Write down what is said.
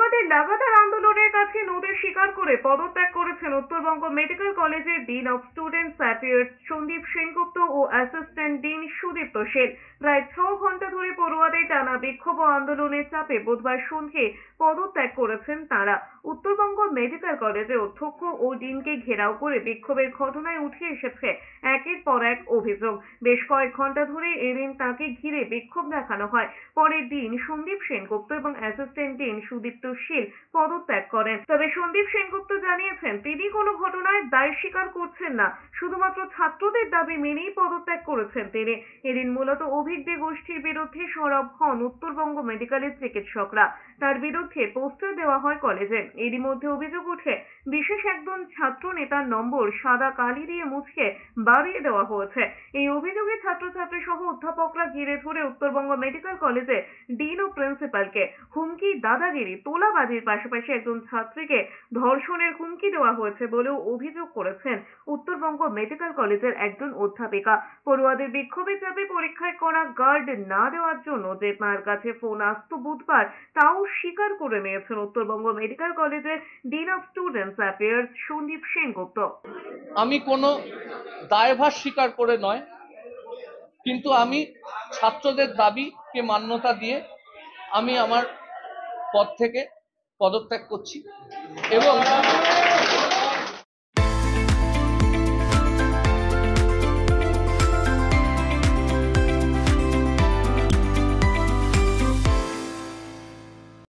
পড়ুয়াদের লাগাতার আন্দোলনের কাছে নদের স্বীকার করে পদত্যাগ করেছেন উত্তরবঙ্গ মেডিকেল কলেজের dean of students affairs Sandip Sengupta ও অ্যাসিস্ট্যান্ট ডিন সুদীপ্ত সেন। প্রায় 6 ঘন্টা ধরে পড়ুয়াদের টানা বিক্ষোভ ও আন্দোলনের চাপে বুধবার সন্ধ্যে পদত্যাগ করেছেন তাঁরা। উত্তরবঙ্গ মেডিকেল কলেজের অধ্যক্ষ ও ডিনকে ঘেরাও করে বিক্ষোভের ঘটনায় উঠে এসেছে একের পর এক অভিযোগ। বেশ কয়েক ঘন্টা ধরে এদিন তাকে ঘিরে বিক্ষোভ দেখানো হয়। পরে ডিন সন্দীপ সেনগুপ্ত এবং অ্যাসিস্ট্যান্ট ডিন সুদীপ্ত সেন পদত্যাগ করেন। তবে সন্দীপ সেনগুপ্ত জানিয়েছেন তিনি কোনো ঘটনায় দায় স্বীকার করছেন না, শুধুমাত্র ছাত্রদের দাবি মেনেই পদত্যাগ করেছেন তিনি। এদিন মূলত অভিজ্ঞ গোষ্ঠীর বিরুদ্ধে সরব হন উত্তরবঙ্গ মেডিকেলের চিকিৎসকরা। তার বিরুদ্ধে পোস্টার দেওয়া হয় কলেজে। এরই মধ্যে অভিযোগ ওঠে বিশেষ একজন ছাত্র নেতার নম্বর সাদা কালি দিয়ে মুছে বাড়িয়ে দেওয়া হয়েছে। এই অভিযোগে ছাত্রছাত্রী সহ অধ্যাপকরা ঘিরে ধরে উত্তরবঙ্গ মেডিকেল কলেজে ডিন ও প্রিন্সিপালকে হুমকি, দাদাগিরি, তোলাবাজির পাশাপাশি একজন ছাত্রীকে ধর্ষণের হুমকি দেওয়া হয়েছে বলেও অভিযোগ করেছেন উত্তরবঙ্গ মেডিকেল কলেজের একজন অধ্যাপিকা। পড়ুয়াদের বিক্ষোভের চাপে পরীক্ষায় করা গার্ড না দেওয়ার জন্য যে তার কাছে ফোন আসতো বুধবার, তাও স্বীকার করে নিয়েছেন উত্তরবঙ্গ মেডিকেল কলেজের dean of students affairs Sandip Sengupta. আমি কোনো দায়ভার স্বীকার করে নয়, কিন্তু আমি ছাত্রদের দাবিকে মান্যতা দিয়ে আমি আমার পদ থেকে পদত্যাগ করছি এবং